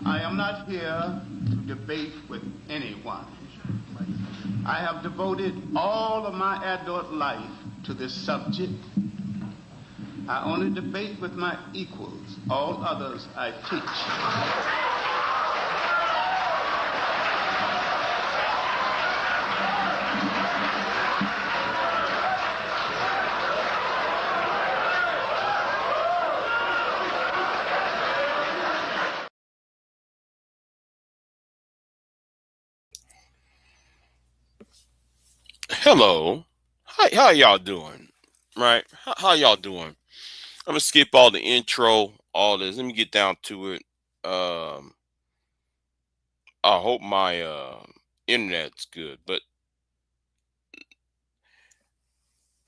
I am not here to debate with anyone. I have devoted all of my adult life to this subject. I only debate with my equals. All others I teach. Hello. How y'all doing? Right? How y'all doing? I'm gonna skip all the intro, all this. Let me get down to it. Um, I hope my internet's good. But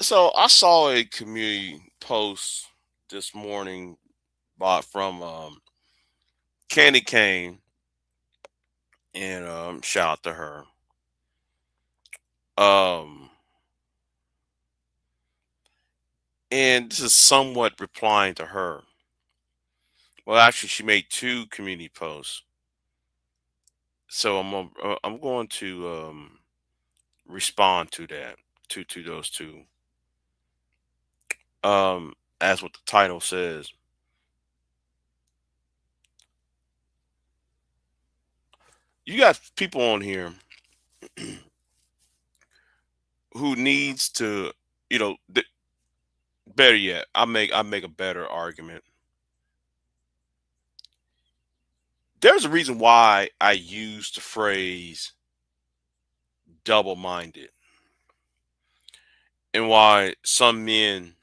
so I saw a community post this morning bought from Candy Cane, and shout out to her. Um, and this is somewhat replying to her. Well, actually, she made two community posts, so I'm going to respond to that, to those two. As what the title says, you got people on here who needs to, better yet, I make a better argument. There's a reason why I use the phrase double minded, and why some men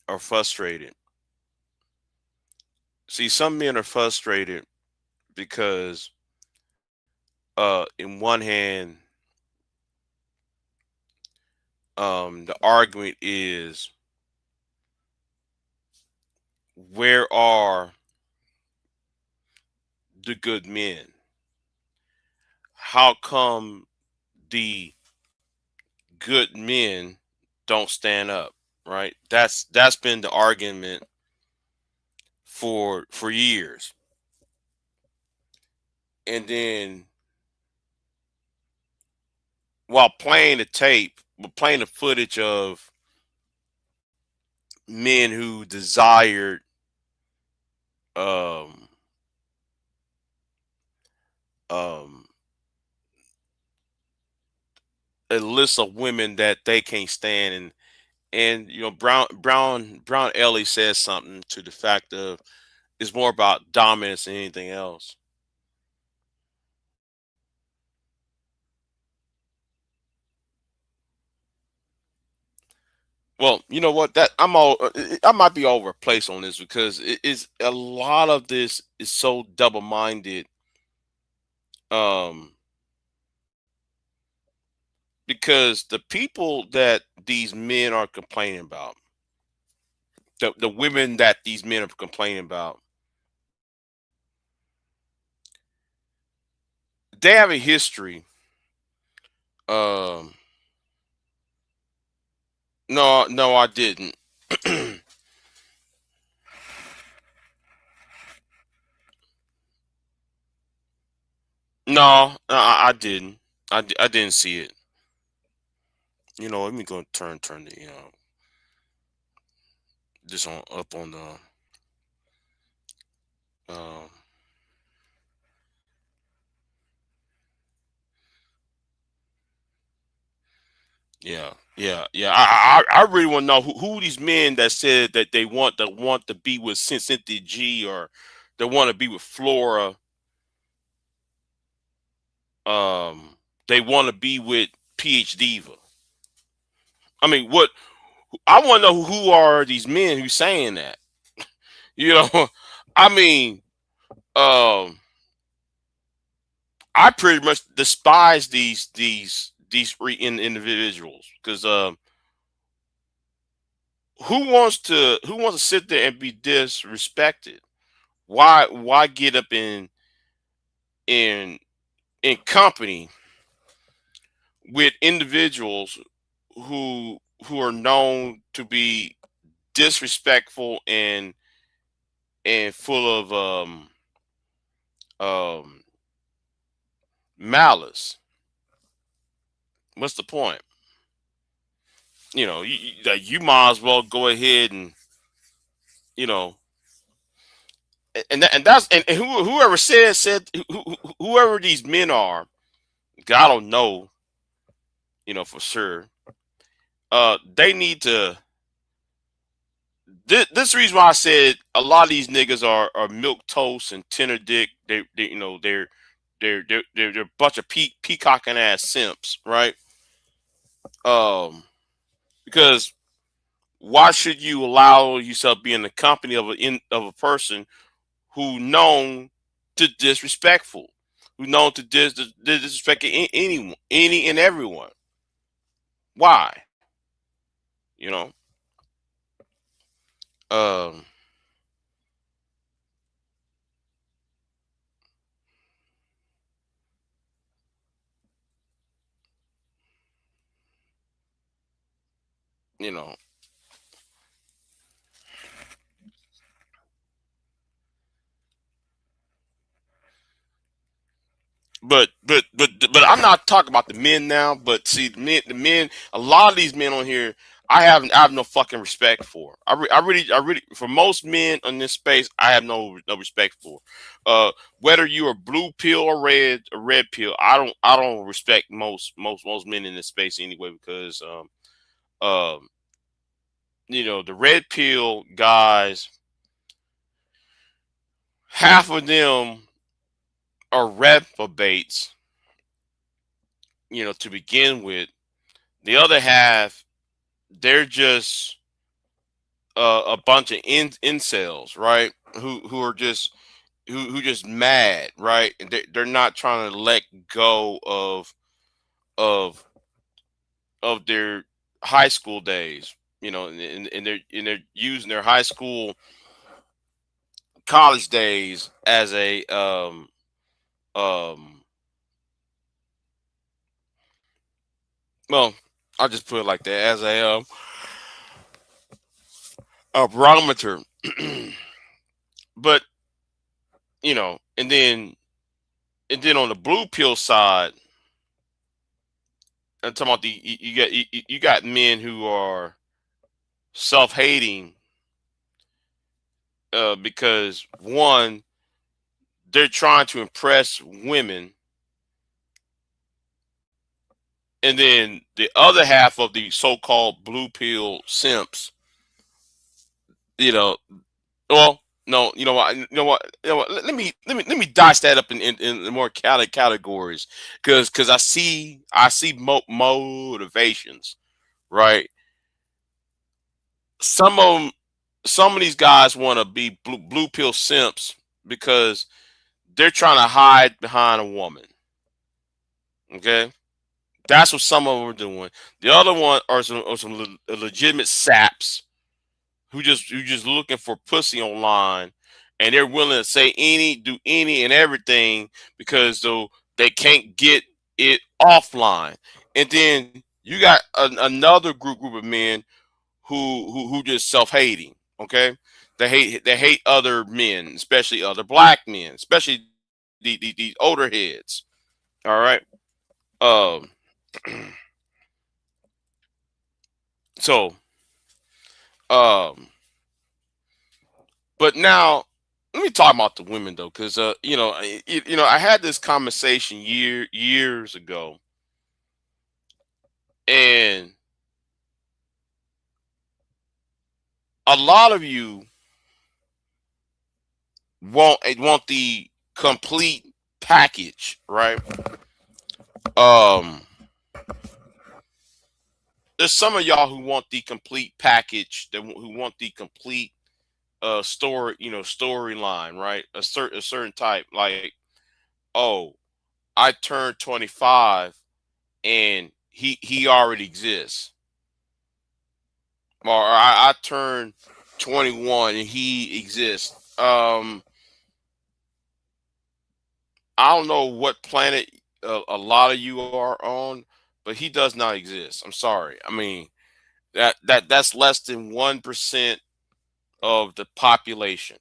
are frustrated. See, some men are frustrated because in one hand, the argument is, where are the good men? How come the good men don't stand up? Right? That's been the argument for years. And then while playing the tape, playing the footage of men who desired um um a list of women that they can't stand, and Brown Ellie says something to the fact of it's more about dominance than anything else. Well, you know what? That I might be over a place on this because it is a lot of this is so double minded. Um, because the people that these men are complaining about, the women that these men are complaining about, they have a history. Um, no, no, I didn't. No, I didn't. I didn't see it. Let me go turn the this on up on the um yeah, yeah, yeah. I really want to know who these men that said that they want to be with Cynthia G, or they want to be with Flora. Um, they want to be with PH Diva. I mean, what I want to know, who are these men who saying that? You know, I mean, um, I pretty much despise these individuals because who wants to sit there and be disrespected? Why get up in in company with individuals who who are known to be disrespectful and full of um, malice. What's the point? Like, you might as well go ahead and you know, and whoever said whoever these men are, I don't know, for sure. They need to. This reason why I said a lot of these niggas are milk toast and tender dick. They're a bunch of peacocking ass simps, right? Um, because why should you allow yourself be in the company of a person who known to disrespectful, who known to disrespect anyone, any and everyone? Why? You know, um, you know. But I'm not talking about the men now. But see, the men, a lot of these men on here, I have no fucking respect for. I really, for most men in this space, I have no respect for. Uh, Whether you are blue pill or red pill, I don't respect most men in this space anyway because um the red pill guys, half of them are reprobates, to begin with. The other half, they're just a bunch of incels, right? Who are just who just mad, right? And they're not trying to let go of of their high school days, and they're using their high school, college days as a um well, I'll just put it like that, as a barometer. But and then on the blue pill side, I'm talking about you got men who are self-hating, because one, they're trying to impress women, and then the other half of the so-called blue pill simps, you know, well, no, you know what, let me dice that up in more categories, because I see motivations, right? Some of them, some of these guys want to be blue pill simps because they're trying to hide behind a woman. Okay, that's what some of them are doing. The other one are some legitimate saps who just looking for pussy online, and they're willing to say do any and everything because though they can't get it offline. And then you got another group of men who just self-hating. Okay, they hate other men, especially other black men, especially these older heads. All right. Um. So. Um. But now, let me talk about the women though, because I had this conversation years ago, and a lot of you want the complete package, right? Um. There's some of y'all who want the complete package, who want the complete storyline, right? A certain type, like, oh, I turned 25 and he already exists, or I turned 21 and he exists. I don't know what planet a lot of you are on, but he does not exist. I'm sorry. I mean, that's less than 1% of the population.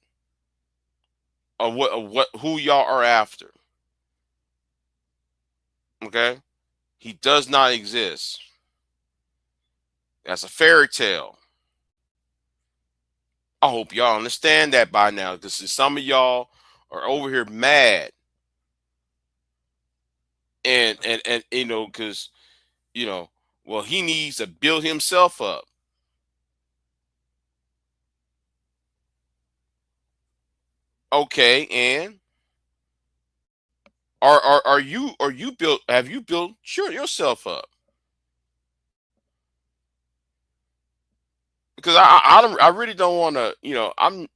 what who y'all are after. Okay, he does not exist. That's a fairy tale. I hope y'all understand that by now, because some of y'all are over here mad, and because well, he needs to build himself up. Okay, and are you built? Have you built yourself up? Because I really don't want to. I'm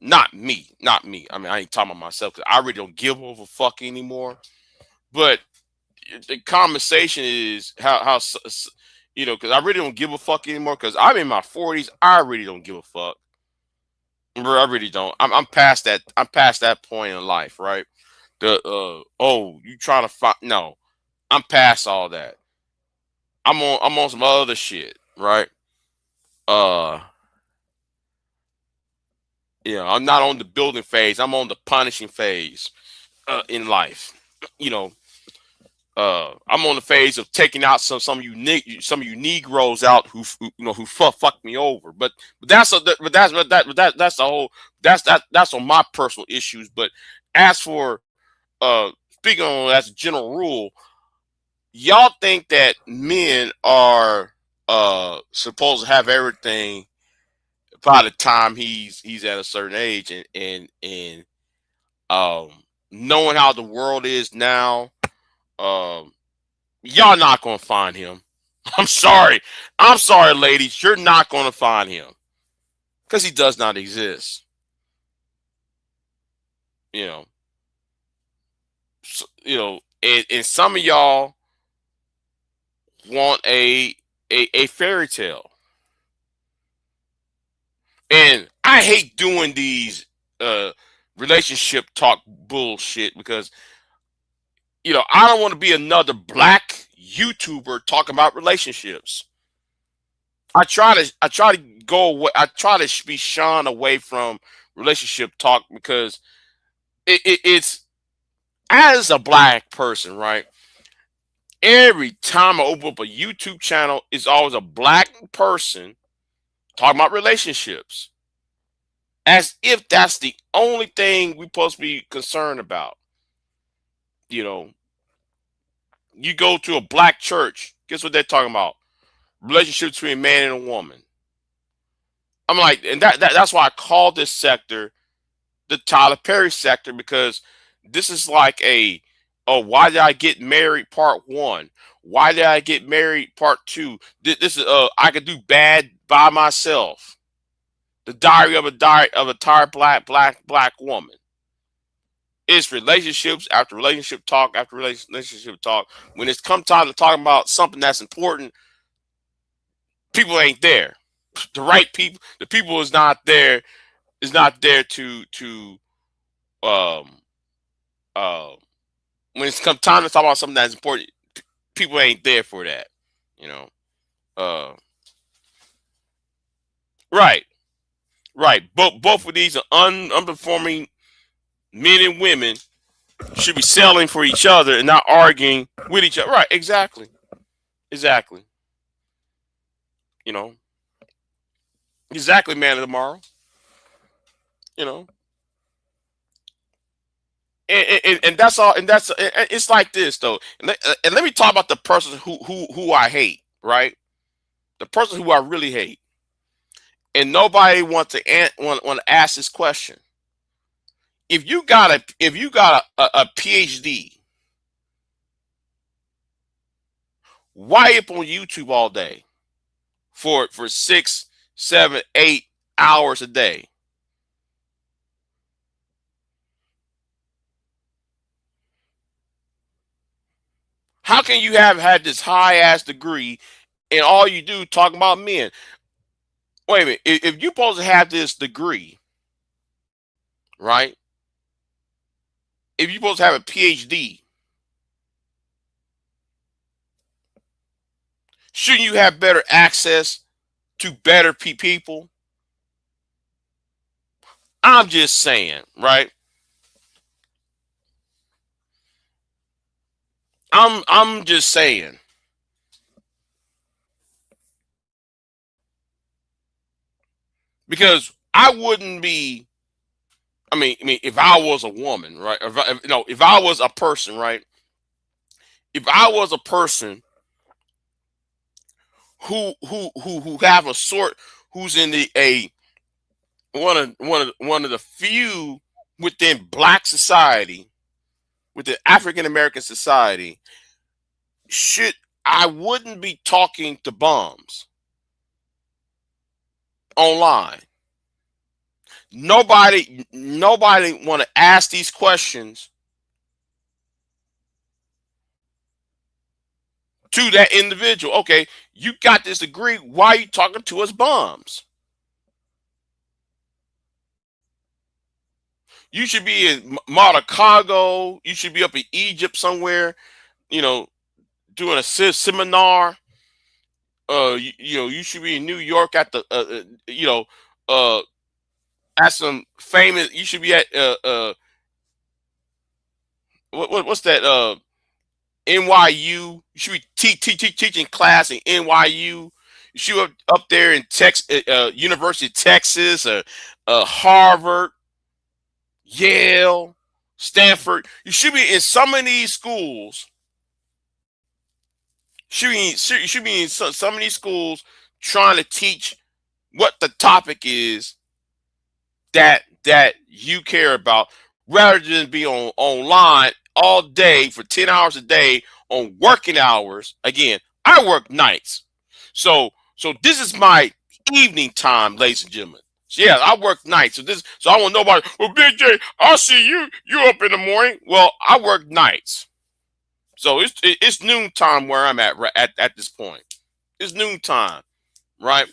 not me. I mean, I ain't talking about myself because I really don't give a fuck anymore. But the conversation is because I really don't give a fuck anymore because I'm in my 40s. I really don't give a fuck. Bro, I really don't. I'm past that. I'm past that point in life, right? Oh, you trying to find? No, I'm past all that. I'm on some other shit, right? Uh, I'm not on the building phase. I'm on the punishing phase in life. You know, I'm on the phase of taking out some of you Negroes out who fucked me over. That's the whole that's on my personal issues. But as for speaking on as a general rule, y'all think that men are supposed to have everything by the time he's at a certain age, and um knowing how the world is now, um y'all not gonna find him. I'm sorry. I'm sorry, ladies. You're not gonna find him because he does not exist. You know. And some of y'all want a fairy tale, and I hate doing these uh relationship talk bullshit because I don't want to be another black YouTuber talking about relationships. I try to go away. I try to be shunned away from relationship talk because it's as a black person, right? Every time I open up a YouTube channel, it's always a black person talking about relationships, as if that's the only thing we're supposed to be concerned about. You know, you go to a black church, guess what they're talking about? Relationship between a man and a woman. I'm like, and that's why I call this sector the Tyler Perry sector, because this is like why did I get married part one? Why did I get married part two? This is I could do bad by myself. The diary of a tired black woman. It's relationships after relationship talk after relationship talk. When it's come time to talk about something that's important, people ain't there. The right people, the people is not there to um uh when it's come time to talk about something that's important, people ain't there for that. You know. Right, right. Both of these are unperforming men and women should be selling for each other and not arguing with each other. Right, exactly. Exactly. You know. Exactly, man of tomorrow. You know. And that's all. And it's like this though. And let me talk about the person who I hate. Right, the person who I really hate, and nobody wants to want to ask this question. If you got a PhD, why up on YouTube all day for 6, 7, 8 hours a day? How can you have had this high ass degree and all you do talking about men? Wait a minute. If you're supposed to have this degree, right? If you're supposed to have a PhD, shouldn't you have better access to better people? I'm just saying, right? I'm just saying. Because I wouldn't be. I mean, if I was a woman, right? If I was a person, right? If I was a person who have a sort, who's in the a one of the few within Black society, within African American society, should I wouldn't be talking to bums online. Nobody want to ask these questions to that individual. Okay, you got this degree. Why are you talking to us bums? You should be in Maracaibo. You should be up in Egypt somewhere. You know, doing a seminar. You should be in New York at the uh, at some famous. You should be at what's that NYU. You should be teaching class in NYU. You should be up there in University of Texas, Harvard, Yale, Stanford. You should be in some of these schools. You should be in some of these schools trying to teach what the topic is that you care about, rather than be online all day for 10 hours a day on working hours. Again, I work nights. So this is my evening time, ladies and gentlemen. So yeah, I work nights. So I want nobody, well, Big J, I see you up in the morning. Well, I work nights. So it's noon time where I'm at this point. It's noon time, right?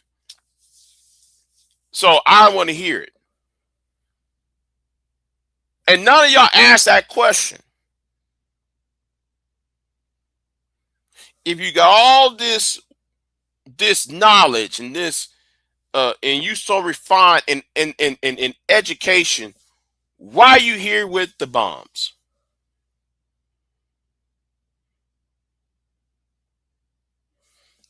So I want to hear it. And none of y'all asked that question. If you got all this knowledge and this and you so refined in education, why are you here with the bombs?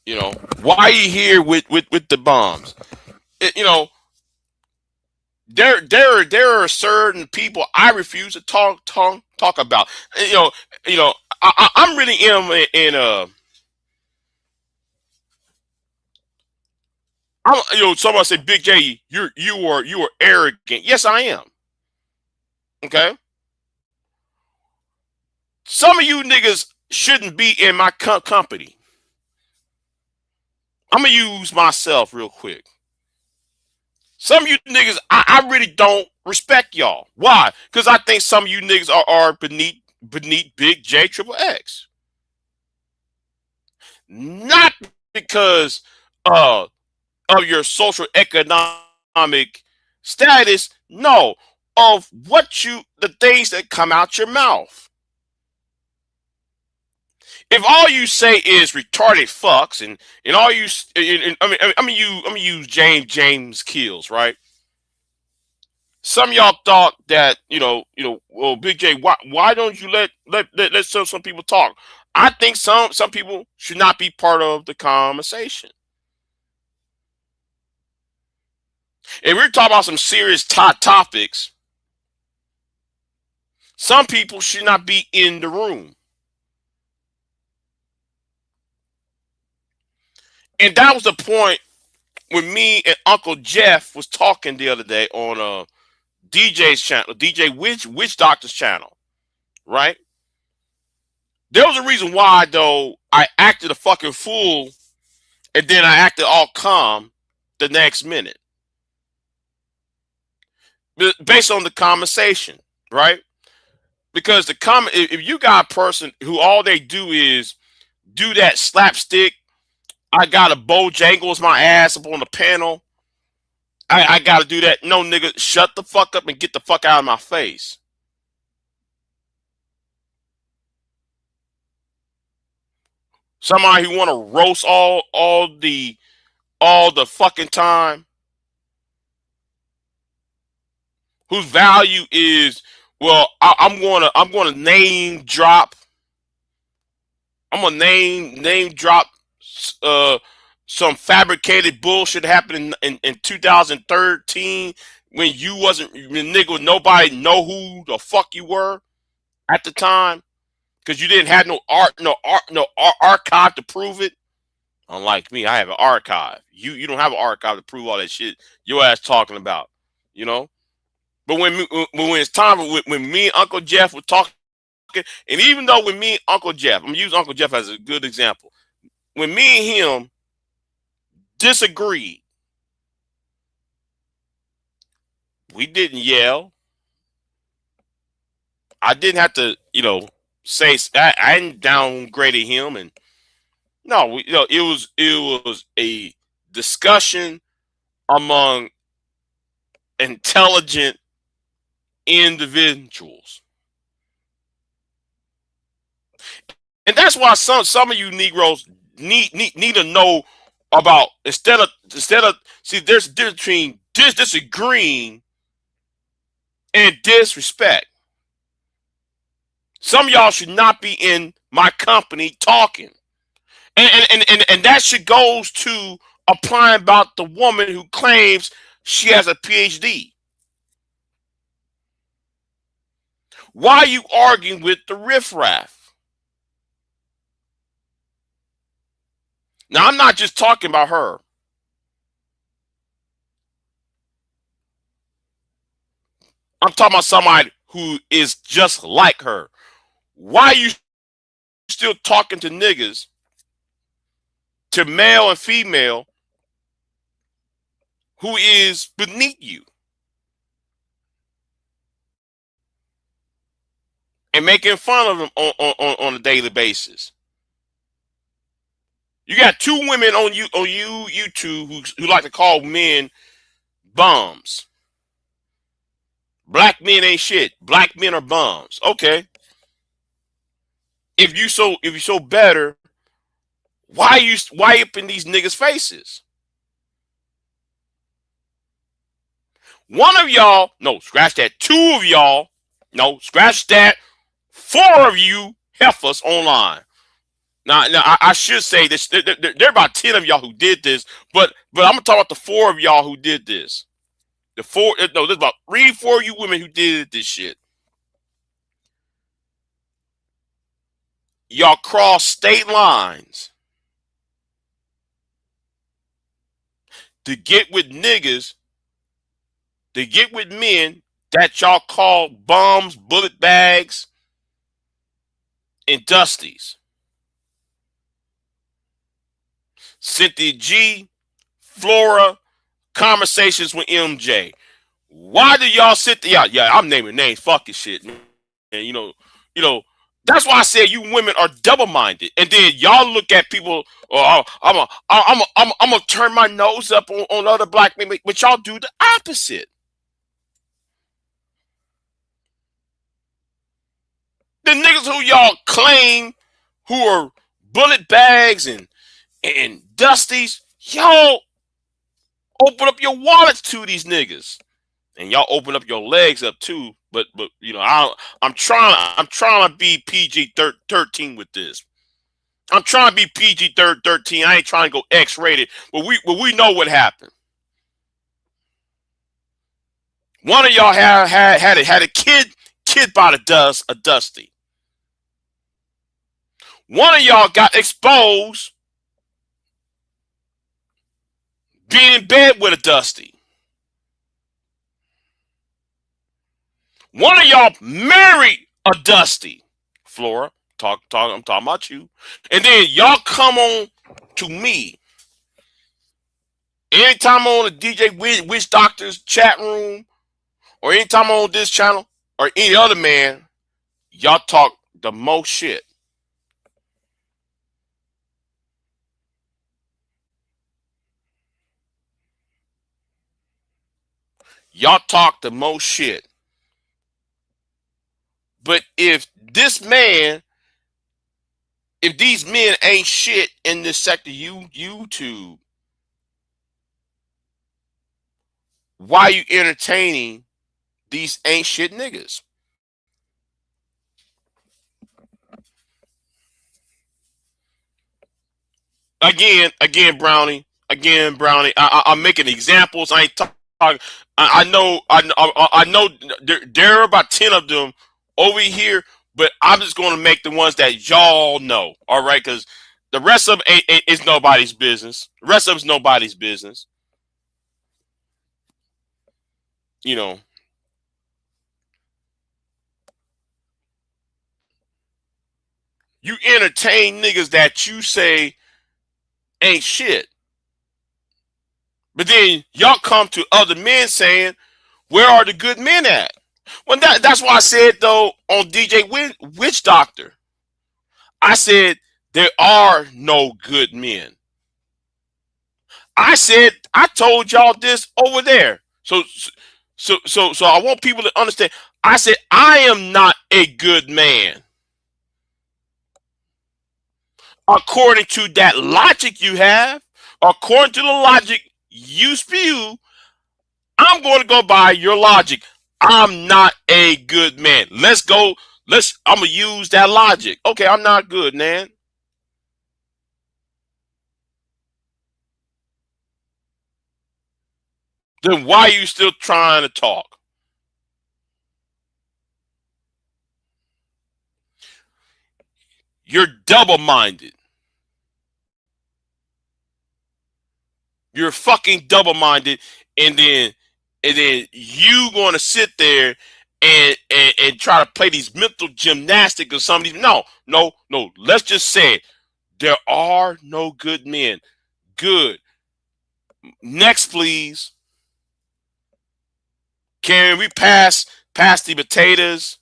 You know, why are you here with the bombs? You know, there are certain people I refuse to talk about. I'm really in somebody say, Big J, you are arrogant. Yes, I am. Okay. Some of you niggas shouldn't be in my company. I'm gonna use myself real quick. Some of you niggas, I really don't respect y'all. Why? Because I think some of you niggas are beneath Big J Triple X. Not because uh of your social economic status. No, of the things that come out your mouth. If all you say is retarded fucks and all you, I'm gonna use James Kills, right? Some of y'all thought that well, Big J, why don't you let some people talk? I think some people should not be part of the conversation. If we're talking about some serious topics, some people should not be in the room. And that was the point when me and Uncle Jeff was talking the other day on DJ's channel, DJ Witch Doctor's channel, right? There was a reason why, though, I acted a fucking fool and then I acted all calm the next minute. Based on the conversation, right? Because if you got a person who all they do is do that slapstick, I gotta Bojangles my ass up on the panel. I gotta do that. No, nigga, shut the fuck up and get the fuck out of my face. Somebody who want to roast all the fucking time, whose value is, well, I'm gonna name drop I'm gonna name drop some fabricated bullshit happened in 2013 when you wasn't when nigga nobody know who the fuck you were at the time because you didn't have no archive to prove it. Unlike me, I have an archive. You don't have an archive to prove all that shit your ass talking about, you know. But when it's time when me and Uncle Jeff were talking, and even though when me and Uncle Jeff, I'm gonna use Uncle Jeff as a good example. When me and him disagreed, we didn't yell. I didn't have to, say I didn't downgraded him, and no, it was a discussion among intelligent individuals, and that's why some of you Negroes need to know about instead of see there's a difference between disagreeing and disrespect. Some of y'all should not be in my company talking. And that shit goes to applying about the woman who claims she has a PhD. Why are you arguing with the riffraff? Now, I'm not just talking about her. I'm talking about somebody who is just like her. Why are you still talking to niggas, to male and female, who is beneath you? And making fun of them on a daily basis. You got two women on YouTube who like to call men bums. Black men ain't shit. Black men are bums. Okay. If you so better, why up in these niggas' faces? One of y'all, no, scratch that. Two of y'all, no, scratch that. Four of you heifers online. Now I should say this. There are about 10 of y'all who did this, but I'm gonna talk about the four of y'all who did this. There's about 3-4 of you women who did this shit. Y'all cross state lines to get with niggas, to get with men that y'all call bums, bullet bags, and dusties. Cynthia G, Flora, Conversations with MJ. Why do y'all sit there? Yeah, I'm naming names. Fucking shit, man. And you know, that's why I said you women are double-minded. And then y'all look at people. Oh, I'm gonna turn my nose up on other black men, but y'all do the opposite. The niggas who y'all claim who are bullet bags and dusties, y'all open up your wallets to these niggas, and y'all open up your legs up too. But I'm trying to be PG-13 with this. I'm trying to be PG-13. I ain't trying to go X-rated, but we know what happened. One of y'all had a kid by a dusty. One of y'all got exposed being in bed with a dusty. One of y'all married a dusty. Flora, I'm talking about you. And then y'all come on to me. Anytime I'm on the DJ Witch Doctor's chat room, or anytime I'm on this channel, or any other man, y'all talk the most shit. Y'all talk the most shit. But if these men ain't shit in this sector, YouTube, why are you entertaining these ain't shit niggas? Again, Brownie. Again, Brownie. I'm making examples. I ain't talking. I know. There are about 10 of them over here, but I'm just going to make the ones that y'all know. All right, because the rest of them is nobody's business. The rest of it's nobody's business. You know, you entertain niggas that you say ain't shit. But then y'all come to other men saying, where are the good men at? Well, that's why I said, though, on DJ Witch Doctor, I said, there are no good men. I told y'all this over there. So I want people to understand. I said, I am not a good man. According to that logic you have, according to the logic you spew, I'm going to go by your logic. I'm not a good man. Let's go. I'm going to use that logic. Okay, I'm not good, man. Then why are you still trying to talk? You're double-minded. You're fucking double-minded, and then you going to sit there and try to play these mental gymnastics or some of these. No. Let's just say it. There are no good men. Good. Next, please. Can we pass the potatoes?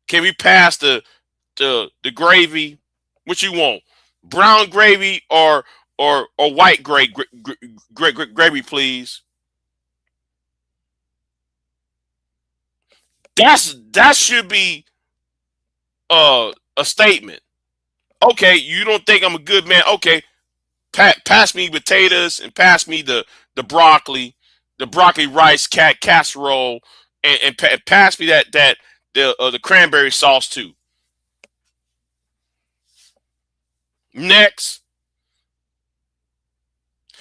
Can we pass the gravy? What you want? Brown gravy or white gravy, please. That should be a statement. Okay, you don't think I'm a good man? Okay, pass me potatoes and pass me the broccoli, rice casserole, and pass me the cranberry sauce too. Next,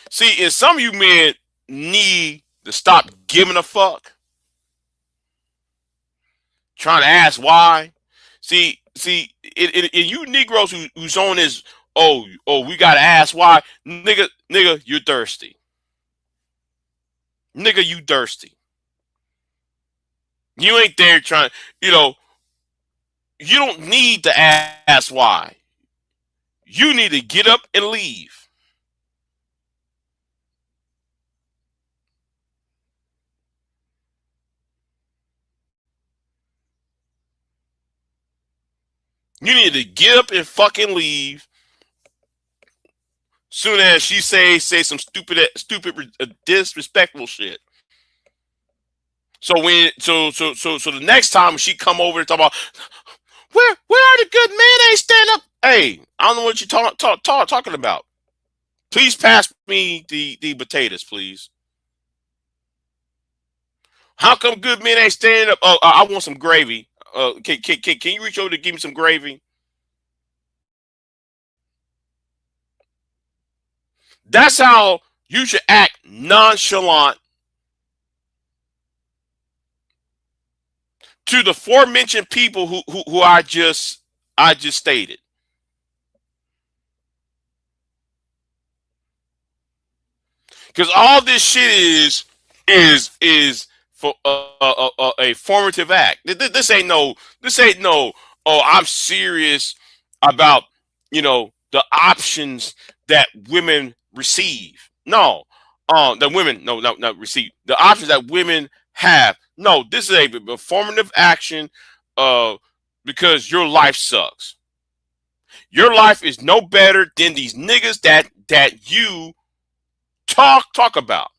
see, and some of you men need to stop giving a fuck, trying to ask why. See, you Negroes who's on this, we gotta ask why, nigga, you're thirsty. Nigga, you thirsty. You ain't there trying, you don't need to ask why. You need to get up and leave. You need to get up and fucking leave. Soon as she say some stupid, disrespectful shit. So the next time she come over and talk about where are the good men? Ain't stand up. Hey, I don't know what you talking about. Please pass me the potatoes, please. How come good men ain't standing up? Oh, I want some gravy. Can you reach over to give me some gravy? That's how you should act nonchalant to the aforementioned people who I just stated. Because all this shit is for a formative act. This ain't no. Oh, I'm serious about the options that women receive. No, that women not receive the options that women have. No, this is a formative action. Because your life sucks. Your life is no better than these niggas that you talk about.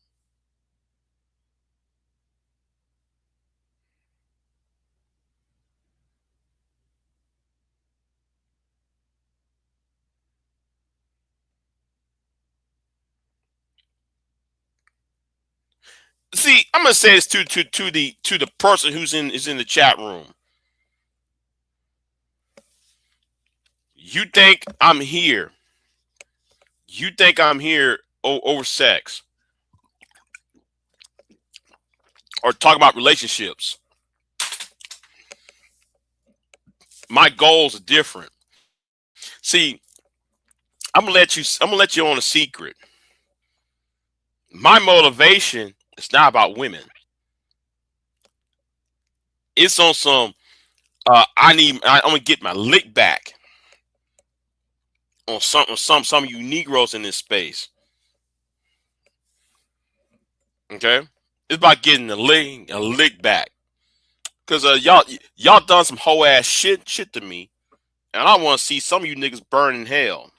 See, I'm gonna say this to the person who's in the chat room. You think I'm here? You think I'm here over sex or talk about relationships? My goals are different. See, I'm gonna let you on a secret. My motivation is not about women. It's on some I'm gonna get my lick back on some you Negroes in this space. Okay? It's about getting a lick back. Cause y'all done some hoe ass shit to me. And I wanna see some of you niggas burn in hell.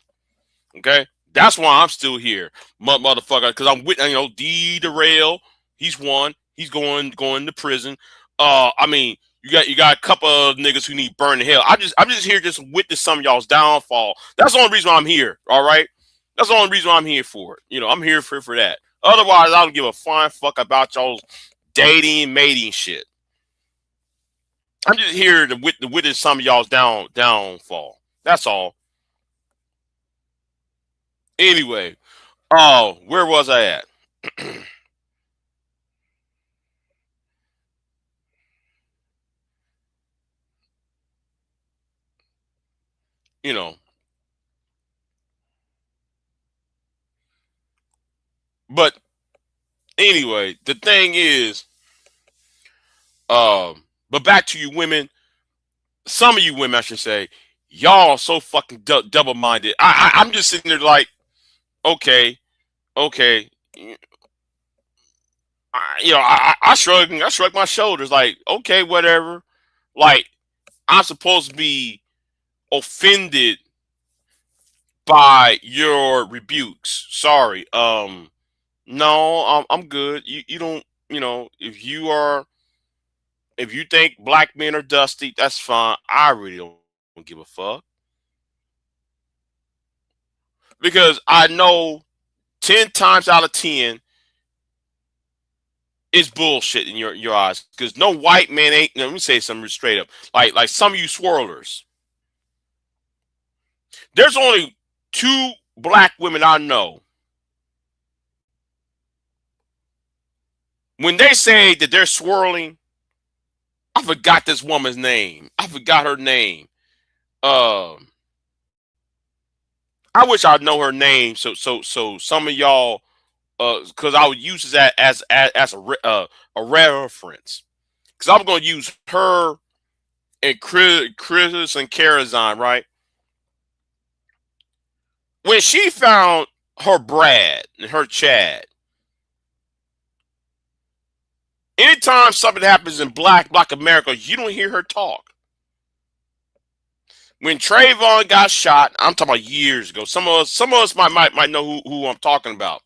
Okay? That's why I'm still here, motherfucker. Because I'm with D Derail. He's one. He's going to prison. I mean, you got a couple of niggas who need burn in hell. I'm just here just witness some of y'all's downfall. That's the only reason why I'm here. All right. That's the only reason why I'm here for it. I'm here for that. Otherwise, I don't give a flying fuck about y'all's dating, mating shit. I'm just here to witness some of y'all's downfall. That's all. Anyway, where was I at? you know, but anyway, the thing is, but back to you women, some of you women, I should say, y'all are so fucking double minded. I'm just sitting there like, okay, okay, I shrug my shoulders like, okay, whatever. Like, I'm supposed to be offended by your rebukes. Sorry. No, I'm good. You don't, if you think black men are dusty, that's fine. I really don't give a fuck. Because I know 10 times out of 10 it's bullshit in your eyes. Because no white man ain't, let me say something straight up. Like some of you swirlers. There's only 2 black women I know. When they say that they're swirling, I forgot this woman's name. I forgot her name. I wish I'd know her name. So some of y'all, because I would use that as a reference. Because I'm going to use her and Chris and Karazine, right? When she found her Brad and her Chad, anytime something happens in Black America, you don't hear her talk. When Trayvon got shot, I'm talking about years ago. Some of us might know who I'm talking about.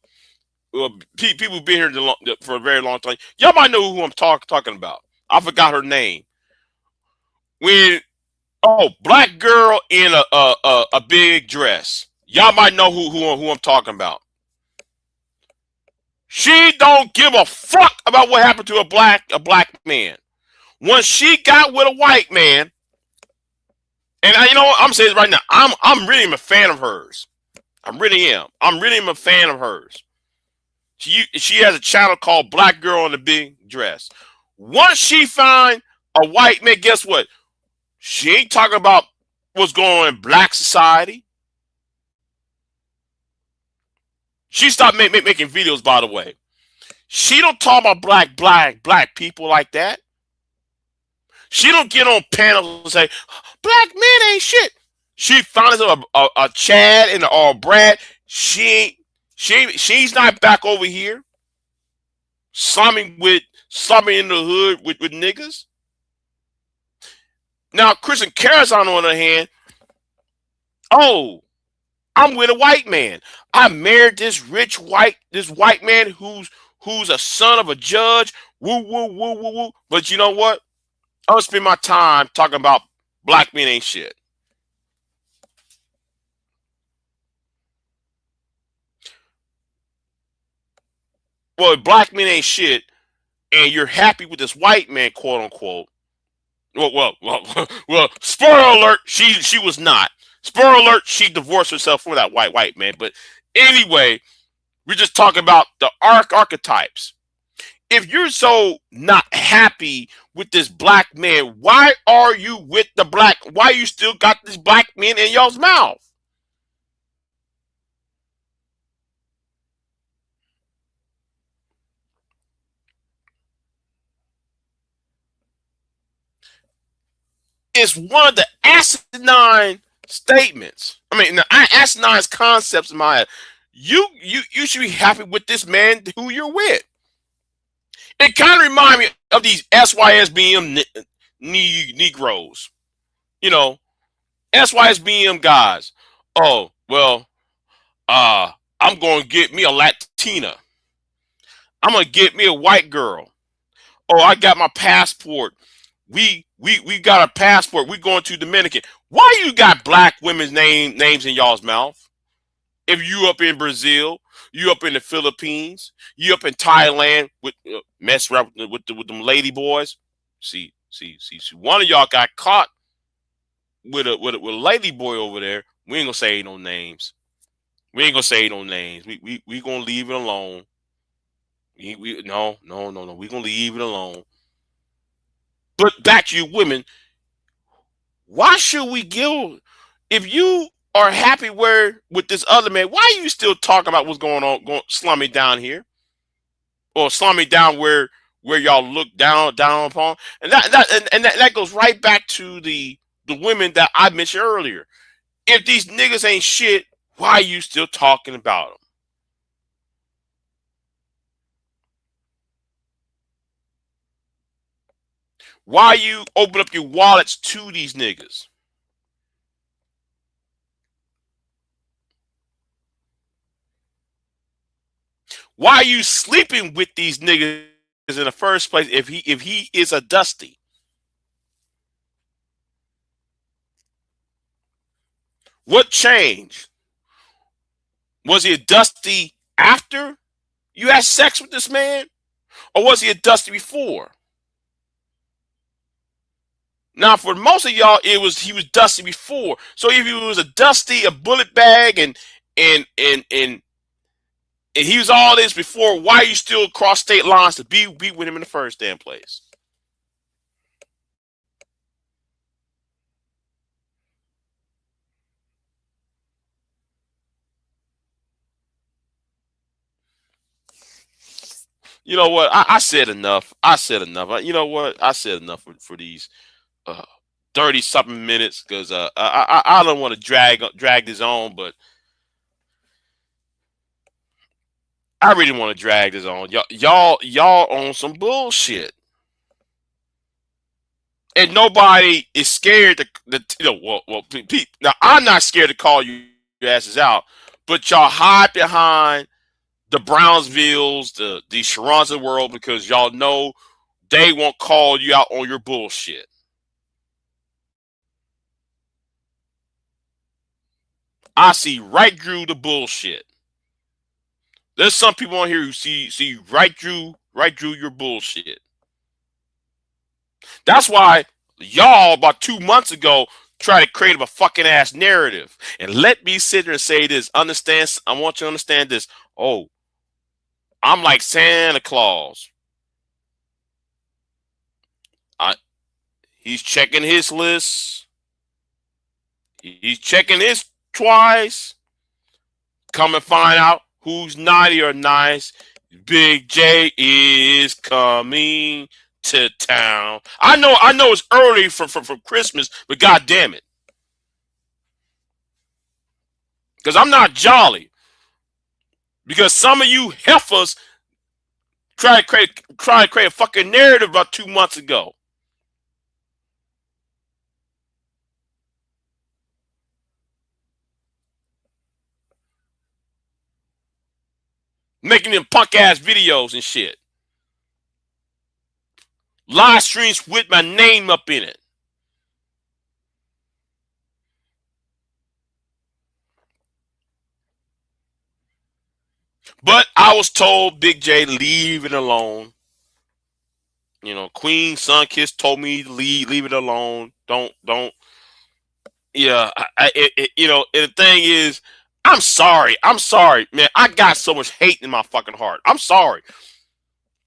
People who've been here for a very long time. Y'all might know who I'm talking about. I forgot her name. When black girl in a big dress. Y'all might know who I'm talking about. She don't give a fuck about what happened to a black man. Once she got with a white man, and I'm saying this right now, I'm really a fan of hers. I really am. I'm really a fan of hers. She has a channel called Black Girl in a Big Dress. Once she find a white man, guess what? She ain't talking about what's going on in black society. She stopped making videos, by the way. She don't talk about black people like that. She don't get on panels and say, black men ain't shit. She found a Chad and a Brad. She's not back over here. Slumming in the hood with niggas. Now, Chris and Karazine, on the other hand, I'm with a white man. I married this white man who's a son of a judge. Woo woo woo woo woo. But you know what? I don't spend my time talking about black men ain't shit. Well, if black men ain't shit, and you're happy with this white man, quote unquote. Well. Spoiler alert: she was not. Spoiler alert: she divorced herself from that white man. But Anyway, we're just talking about the archetypes. If you're so not happy with this black man, why are you with the black? Why you still got this black man in y'all's mouth? It's one of the asinine statements. I mean, the asinine concepts in my head. You should be happy with this man who you're with. It kind of reminds me of these SYSBM Negroes. You know, SYSBM guys. Oh, well, I'm going to get me a Latina. I'm going to get me a white girl. Oh, I got my passport. We got a passport. We going to Dominican. Why you got black women's names in y'all's mouth? If you up in Brazil, you up in the Philippines, you up in Thailand with mess around with them lady boys. See. One of y'all got caught with a lady boy over there. We ain't gonna say no names. We gonna leave it alone. No. We gonna leave it alone. But back to you women. Why should we give? If you are happy with this other man, why are you still talking about what's going on, slumming down here, or slumming down where y'all look down upon? And that goes right back to the women that I mentioned earlier. If these niggas ain't shit, why are you still talking about them? Why you open up your wallets to these niggas? Why are you sleeping with these niggas in the first place if he is a dusty? What changed? Was he a dusty after you had sex with this man? Or was he a dusty before? Now, for most of y'all, he was dusty before. So if he was a dusty, a bullet bag, and he was all this before, why you still cross state lines to be with him in the first damn place? You know what? I said enough. You know what? I said enough for these 30 something minutes because I don't want to drag this on, but I really want to drag this on. Y'all on some bullshit. And nobody is scared now I'm not scared to call you asses out, but y'all hide behind the Brownsvilles, the Sharons of the world because y'all know they won't call you out on your bullshit. I see right through the bullshit. There's some people on here who see right through your bullshit. That's why y'all about 2 months ago tried to create a fucking ass narrative. And let me sit there and say this. Understand? I want you to understand this. Oh, I'm like Santa Claus. He's checking his list. He's checking his twice. Come and find out who's naughty or nice. Big J is coming to town. I know it's early from Christmas, but god damn it. Because I'm not jolly. Because some of you heifers tried to create a fucking narrative about 2 months ago. Making them punk ass videos and shit. Live streams with my name up in it. But I was told, Big J, leave it alone. You know, Queen Sunkiss told me to leave it alone. Don't. Yeah, you know, and the thing is, I'm sorry. I'm sorry, man. I got so much hate in my fucking heart. I'm sorry.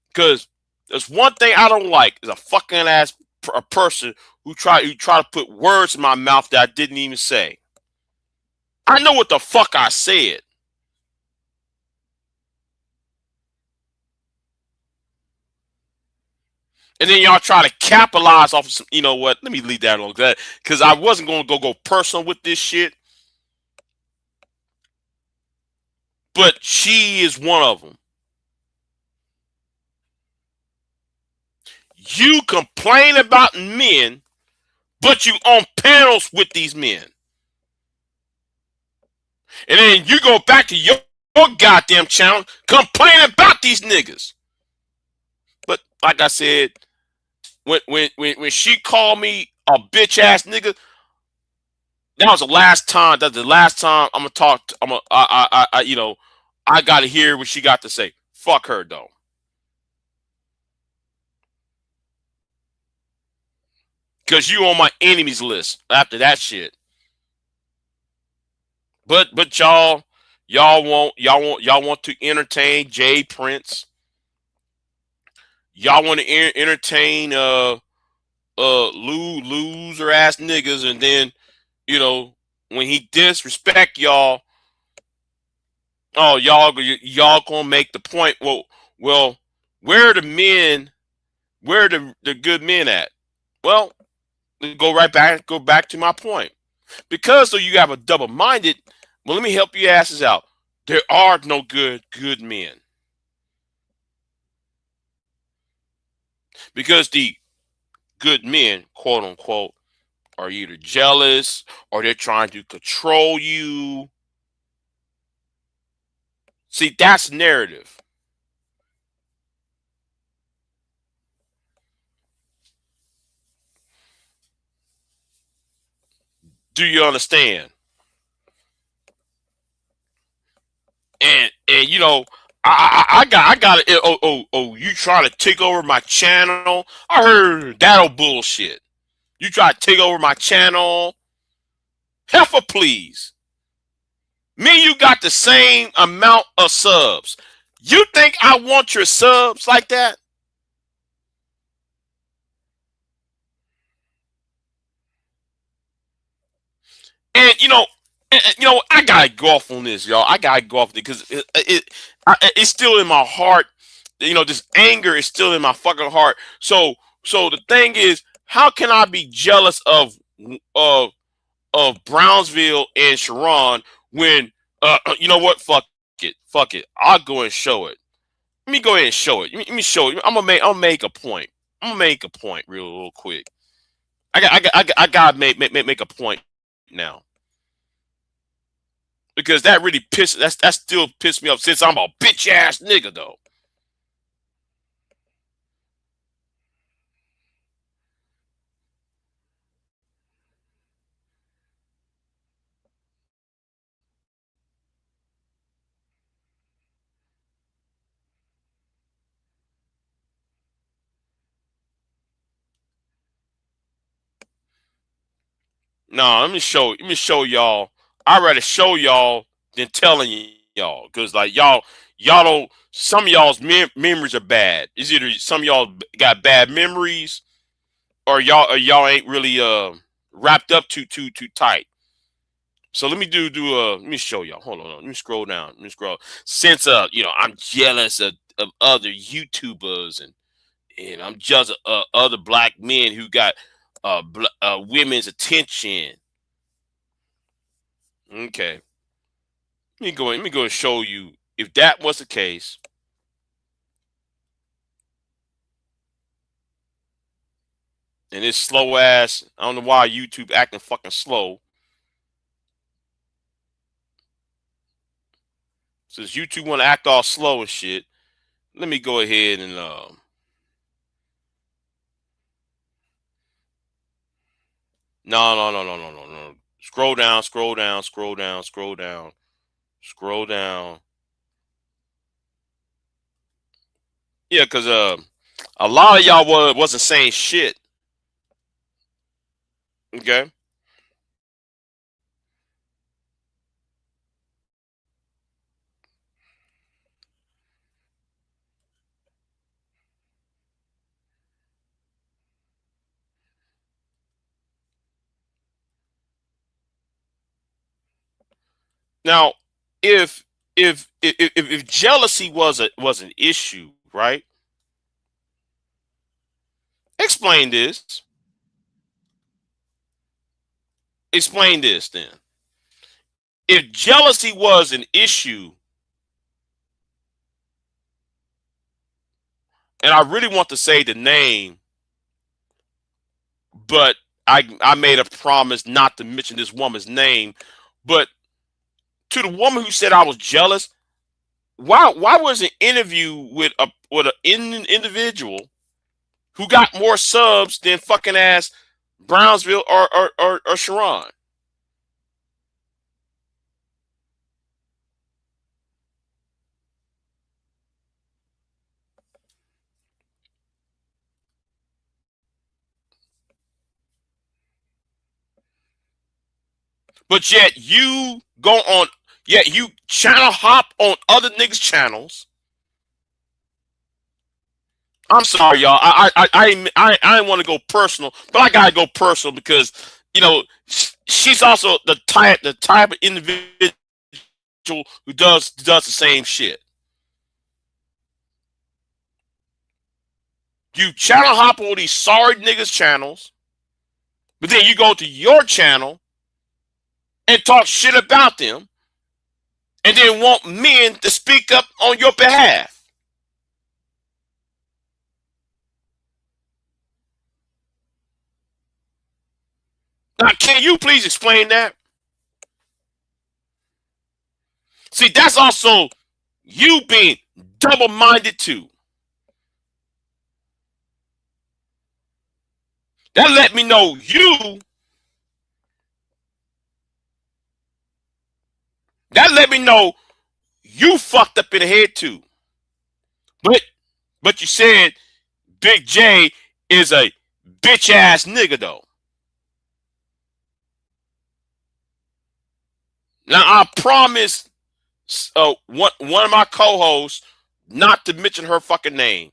Because there's one thing I don't like is a fucking ass a person who try to put words in my mouth that I didn't even say. I know what the fuck I said. And then y'all try to capitalize off of some, you know what? Let me leave that alone. Because I wasn't going to go personal with this shit. But she is one of them. You complain about men, but you on panels with these men. And then you go back to your goddamn channel complaining about these niggas. But like I said, when she called me a bitch ass nigga, that was the last time. That's the last time I'm gonna talk. I gotta hear what she got to say. Fuck her though. Cause you on my enemies list after that shit. But y'all want to entertain Jay Prince. Y'all want to entertain loser ass niggas, and then you know when he disrespect y'all, oh y'all gonna make the point. Well, where are the men? Where are the good men at? Well, go back to my point. Because so you have a double minded. Well, let me help you asses out. There are no good men. Because the good men, quote unquote, are either jealous or they're trying to control you. See, that's narrative. Do you understand? And you know, I got it. Oh, you trying to take over my channel? I heard that old bullshit. You try to take over my channel? Heifer, please. Me, you got the same amount of subs. You think I want your subs like that? And I gotta go off on this, y'all. I gotta go off because it's still in my heart. You know, this anger is still in my fucking heart. So the thing is, how can I be jealous of of Brownsville and Sharon when you know what? Fuck it. I'll go and show it. Let me go ahead and show it. Let me show it. I'll make a point. I'm gonna make a point real quick. I gotta make a point now. Because that really that still pissed me off since I'm a bitch ass nigga though. No, let me show y'all. I'd rather show y'all than telling y'all. Cause like y'all don't some of y'all's memories are bad. It's either some of y'all got bad memories or y'all ain't really wrapped up too tight. So let me let me show y'all. Hold on, let me scroll down. Let me scroll. Since I'm jealous of other YouTubers and I'm just other black men who got women's attention. Okay, let me go and show you if that was the case. And this slow ass, I don't know why YouTube acting fucking slow. Since YouTube want to act all slow and shit, let me go ahead and no. Scroll down, scroll down, scroll down, scroll down, scroll down. Yeah, cause a lot of y'all wasn't saying shit. Okay. Now, if if jealousy was an issue, right? Explain this. Explain this then. If jealousy was an issue, and I really want to say the name, but I made a promise not to mention this woman's name. But to the woman who said I was jealous, why was an interview with an individual who got more subs than fucking ass Brownsville or Sharon? But yet you go on, yet you channel hop on other niggas' channels. I'm sorry, y'all. I didn't want to go personal, but I gotta go personal because she's also the type of individual who does the same shit. You channel hop on these sorry niggas' channels, but then you go to your channel and talk shit about them, and then want men to speak up on your behalf. Now, can you please explain that? See, that's also you being double-minded too. That let me know you. That let me know you fucked up in the head too. But you said Big J is a bitch ass nigga though. Now I promise one of my co-hosts not to mention her fucking name.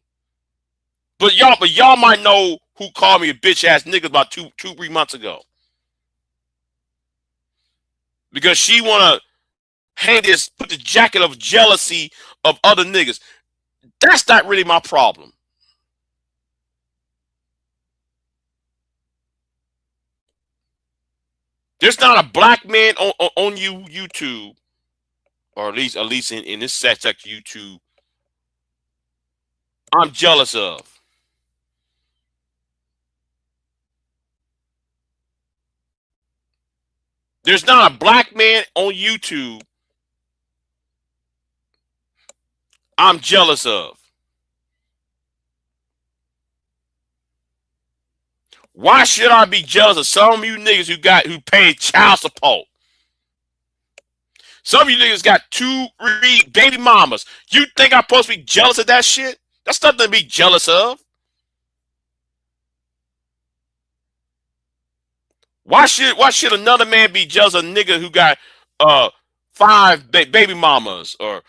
But y'all might know who called me a bitch ass nigga about 3 months ago. Because she wanna put the jacket of jealousy of other niggas. That's not really my problem. There's not a black man on YouTube, or at least in this section YouTube, I'm jealous of. There's not a black man on YouTube I'm jealous of. Why should I be jealous of some of you niggas who pay child support? Some of you niggas got 2, 3 baby mamas. You think I'm supposed to be jealous of that shit? That's nothing to be jealous of. Why should another man be jealous of a nigga who got 5 baby mamas, or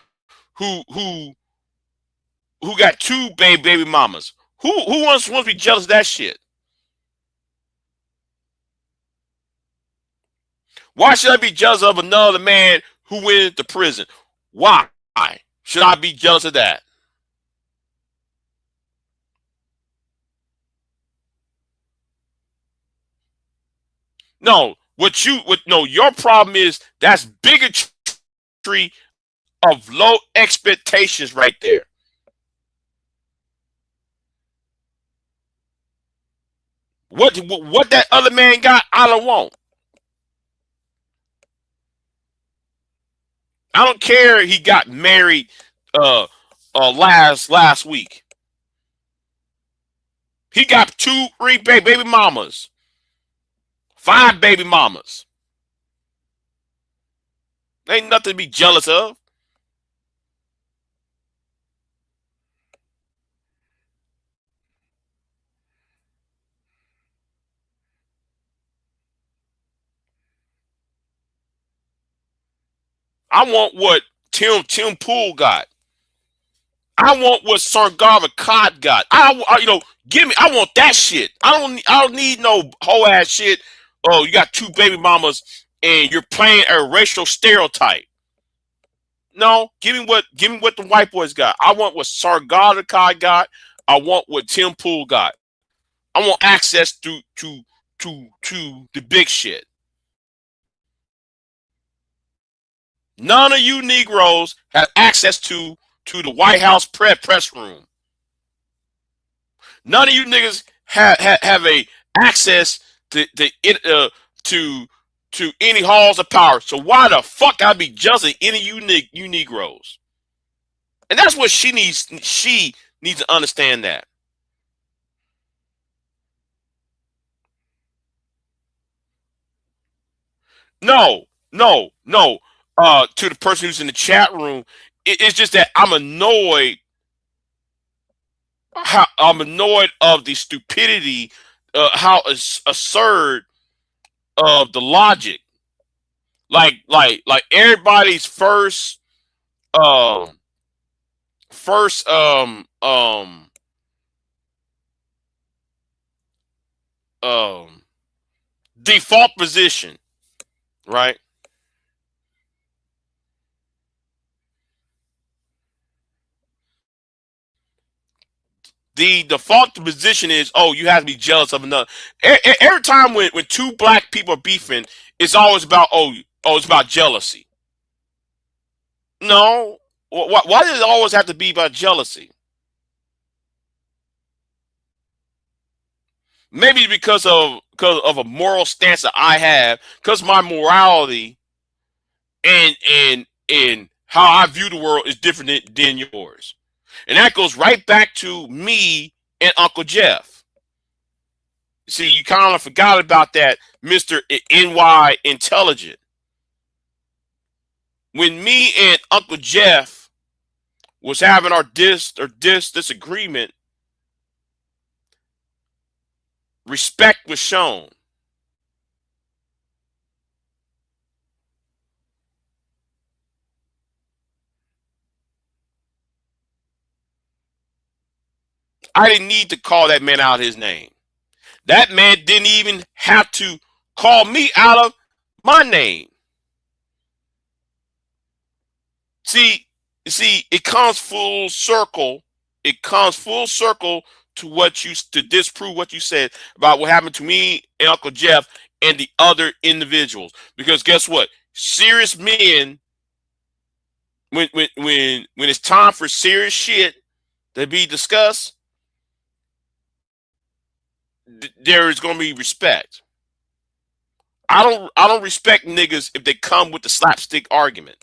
who got 2 baby mamas? Who wants to be jealous of that shit? Why should I be jealous of another man who went to prison? Why should I be jealous of that? No, your problem is that's bigotry of low expectations right there. What that other man got, I don't want. I don't care he got married last week. He got 2, 3 baby mamas. 5 baby mamas. Ain't nothing to be jealous of. I want what Tim Pool got. I want what Sargava Cod got. Give me. I want that shit. I don't need no whole ass shit. Oh, you got 2 baby mamas and you're playing a racial stereotype. No, give me what the white boys got. I want what Sargadakai got. I want what Tim Pool got. I want access to the big shit. None of you Negroes have access to the White House press room. None of you niggas have a access to to any halls of power. So why the fuck I be judging any of you Negroes? And that's what she needs. She needs to understand that. No, no, no. To the person who's in the chat room, it's just that I'm annoyed. How I'm annoyed of the stupidity, how absurd of the logic. Like everybody's um first um default position, right? The default position is, oh, you have to be jealous of another. Every time when two black people are beefing, it's always about, it's about jealousy. No, why does it always have to be about jealousy? Maybe because of a moral stance that I have, because my morality and how I view the world is different than yours, and that goes right back to me and Uncle Jeff. See, you kind of forgot about that, Mister NY Intelligent. When me and Uncle Jeff was having our disagreement, respect was shown. I didn't need to call that man out his name. That man didn't even have to call me out of my name. See, it comes full circle. It comes full circle to to disprove what you said about what happened to me and Uncle Jeff and the other individuals. Because guess what? Serious men, when it's time for serious shit to be discussed, there is going to be respect. I don't respect niggas if they come with the slapstick argument.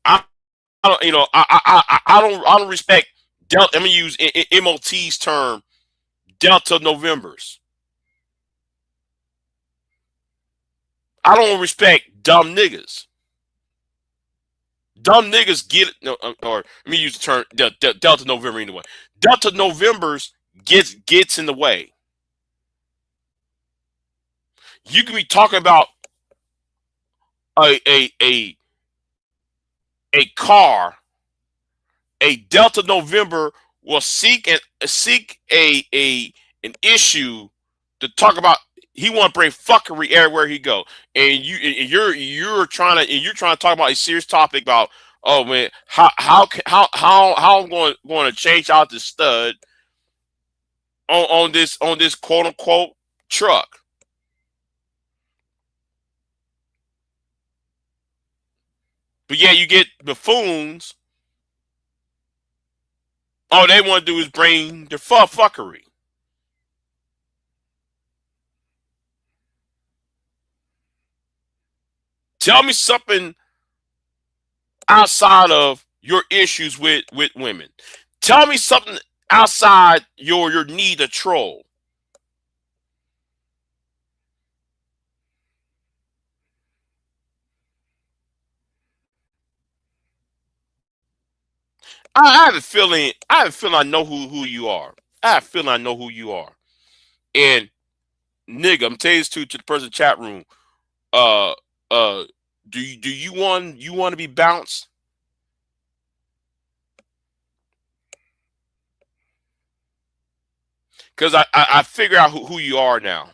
I, I don't, I don't respect Delta. I'm gonna use MOT's term, Delta Novembers. I don't respect dumb niggas. Dumb niggas get it, no, or let me use the term Delta November anyway. Delta Novembers gets in the way. You can be talking about a a a a car. A Delta November will seek a an issue to talk about. He want to bring fuckery everywhere he go, and you're trying to talk about a serious topic about, oh man, how I'm going to change out the stud on this quote unquote truck. But yeah, you get buffoons. All they want to do is bring their fuckery. Tell me something outside of your issues with women. Tell me something outside your need to troll. I have a feeling. I have a feeling I know who you are. I have a feeling I know who you are. And nigga, I'm telling you this to the person in the chat room. Uh, uh, do you want to be bounced? Because I figure out who you are now.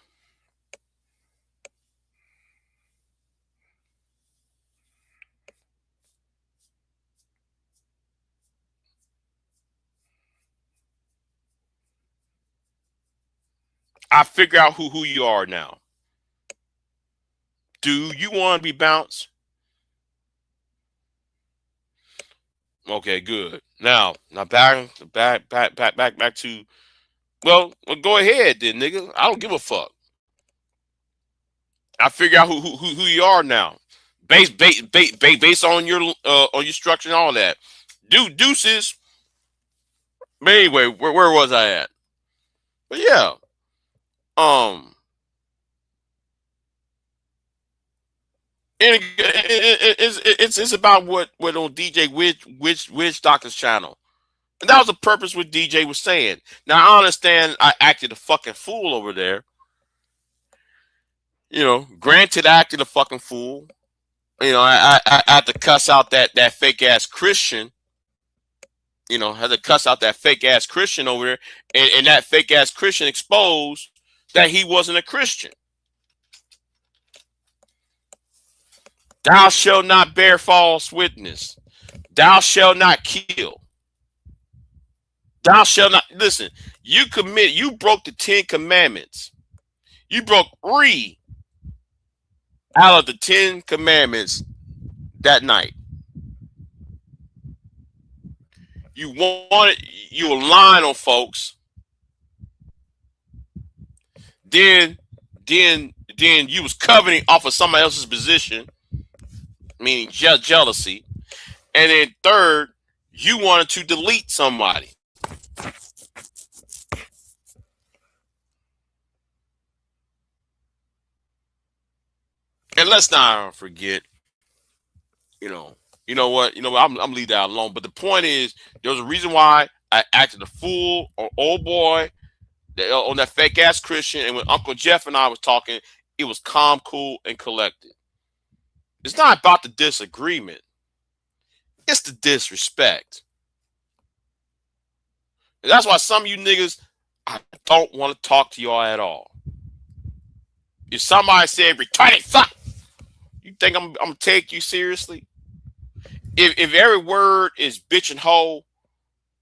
I figure out who you are now. Do you want to be bounced? Okay, good. Now back to well, go ahead then, nigga. I don't give a fuck. I figure out who you are now, based on your structure and all that. Deuces. But anyway, where was I at? But yeah, and it's about what on DJ Witch Doctor's channel. And that was the purpose what DJ was saying. Now I understand I acted a fucking fool over there. You know, granted I acted a fucking fool. You know, I had to cuss out that fake ass Christian. You know, had to cuss out that fake ass Christian over there, and that fake ass Christian exposed that he wasn't a Christian. Thou shalt not bear false witness. Thou shalt not kill. Thou shalt not listen. You broke the 10 commandments. You broke 3 out of the 10 commandments that night. You were lying on folks. Then you was coveting off of somebody else's position, meaning jealousy. And then third, you wanted to delete somebody. And let's not forget, you know what, I'm leave that alone. But the point is, there was a reason why I acted a fool on old boy, on that fake ass Christian, and when Uncle Jeff and I was talking, it was calm, cool, and collected. It's not about the disagreement; it's the disrespect. And that's why some of you niggas, I don't want to talk to y'all at all. If somebody said retarded fuck, you think I'm gonna take you seriously? If every word is bitch and hoe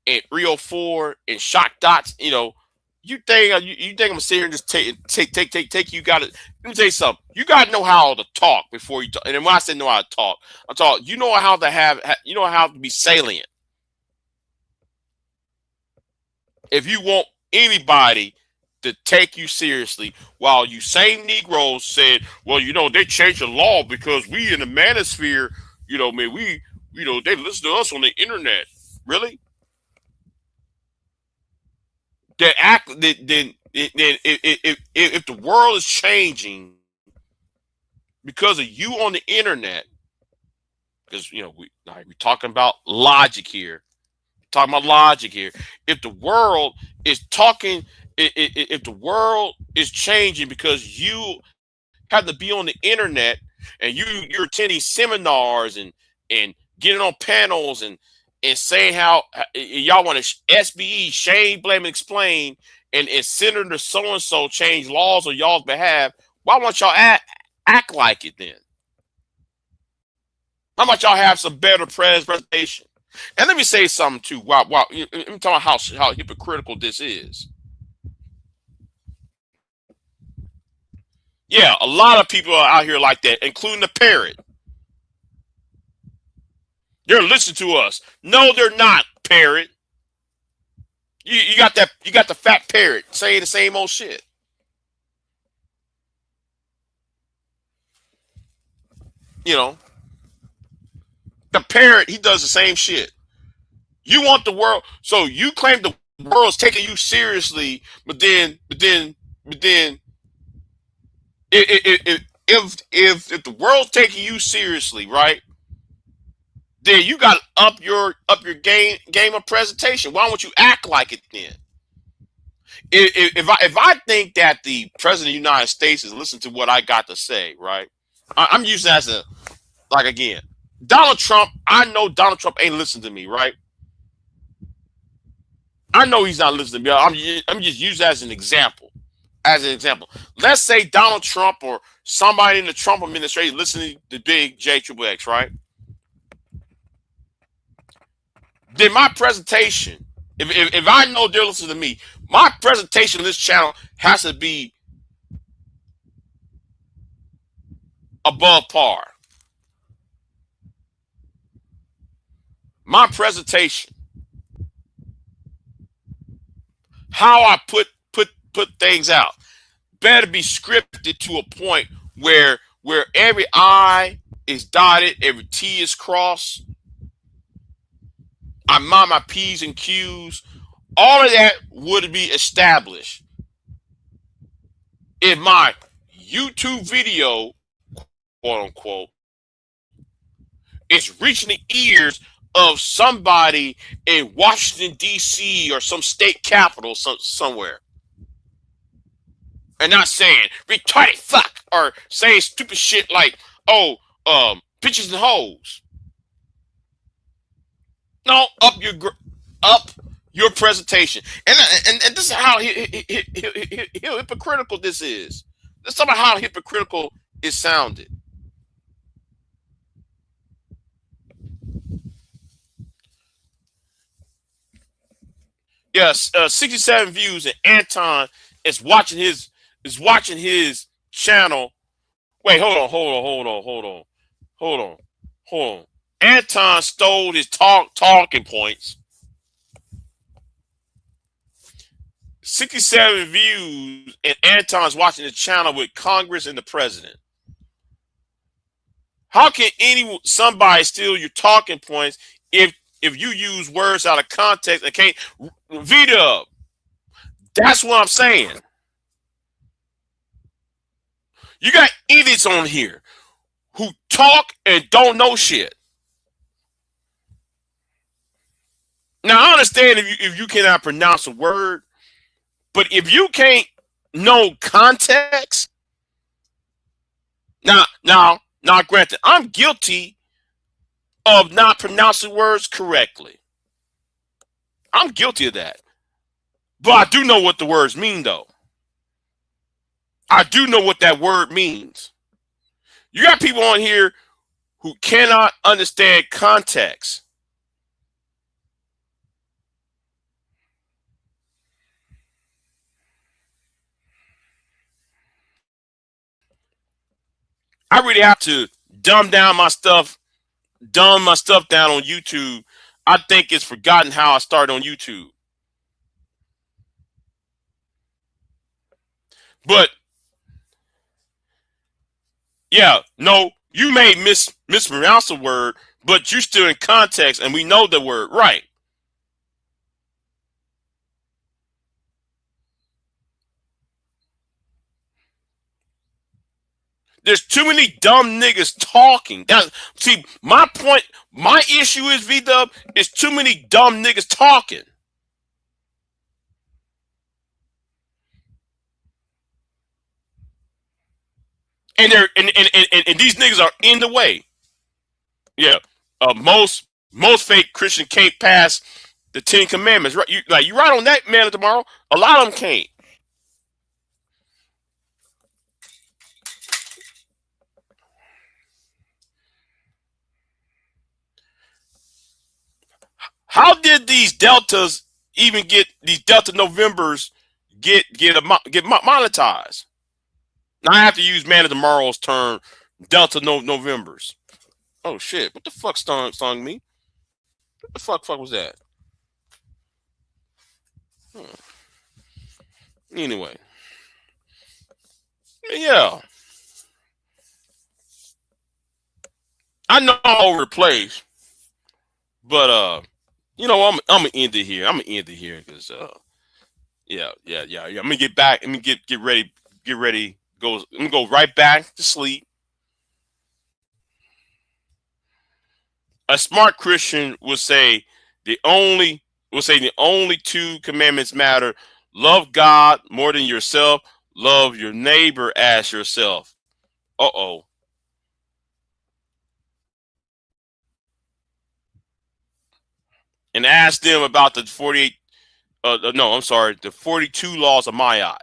and 304 and shock dots, you think I'm gonna sit here and just take you got to let me tell you something. You gotta know how to talk before you talk. And then when I say know how to talk, I'm talking, you know how to be salient. If you want anybody to take you seriously, while you same Negroes said, well, they changed the law because we in the manosphere, man, they listen to us on the internet. Really? Then if the world is changing because of you on the internet, because we're talking about logic here. Talking about logic here. If the world is talking, if the world is changing because you have to be on the internet and you're attending seminars and getting on panels and saying how y'all want to SBE, shame, blame, and explain, and Senator so-and-so change laws on y'all's behalf, why won't y'all act like it then? How about y'all have some better presentation? And let me say something too. Wow, I'm talking about how hypocritical this is. Yeah, a lot of people are out here like that, including the parrot. They're listening to us. No, they're not, parrot. You got the fat parrot saying the same old shit. The parrot, he does the same shit. You want the world, so you claim the world's taking you seriously, but then if the world's taking you seriously, right? Then you got to up your game of presentation. Why don't you act like it then? If I think that the president of the United States is listening to what I got to say, right? I'm using that as again, Donald Trump. I know Donald Trump ain't listening to me, right? I know he's not listening to me. I'm just using that as an example. Let's say Donald Trump or somebody in the Trump administration listening to Big J Triple X, right? Then my presentation If I know they're listening to me, my presentation on this channel has to be above par. My presentation, how I put things out, better be scripted to a point where every I is dotted, every T is crossed. I mind my P's and Q's. All of that would be established if my YouTube video, quote unquote, is reaching the ears of somebody in Washington, D.C. or some state capital somewhere. And not saying retarded fuck or saying stupid shit like, oh, bitches and hoes. No, up your presentation. And this is how hypocritical this is. This is about how hypocritical it sounded. Yes, 67 views, and Anton is watching his channel. Wait, hold on. Anton stole his talking points. 67 views, and Anton's watching the channel with Congress and the president. How can somebody steal your talking points if you use words out of context and can't video? That's what I'm saying. You got idiots on here who talk and don't know shit. Now I understand if you cannot pronounce a word, but if you can't know context, now granted, I'm guilty of not pronouncing words correctly. I'm guilty of that. But I do know what the words mean, though. I do know what that word means. You got people on here who cannot understand context. I really have to dumb my stuff down on YouTube. I think it's forgotten how I started on YouTube. But yeah, no, you may mispronounce the word, but you're still in context, and we know the word, right? There's too many dumb niggas talking. See, my point, my issue is, V-Dub, is too many dumb niggas talking. And these niggas are in the way. Yeah. Most fake Christian can't pass the 10 Commandments. Right? You right on that, man, tomorrow. A lot of them can't. How did these deltas even get these Delta Novembers get monetized? Now I have to use Man of Tomorrow's term, Delta Novembers. Oh shit! What the fuck stung me? What the fuck was that? Anyway, yeah, I know I'm all over the place, but you know, I'm gonna end it here. I'm gonna end it here because yeah. I'm gonna get back. I'm gonna get ready. I'm gonna go right back to sleep. A smart Christian would say the only two commandments matter: love God more than yourself, love your neighbor as yourself. Uh-oh. And ask them about the 48 no, I'm sorry, the 42 laws of Ma'at.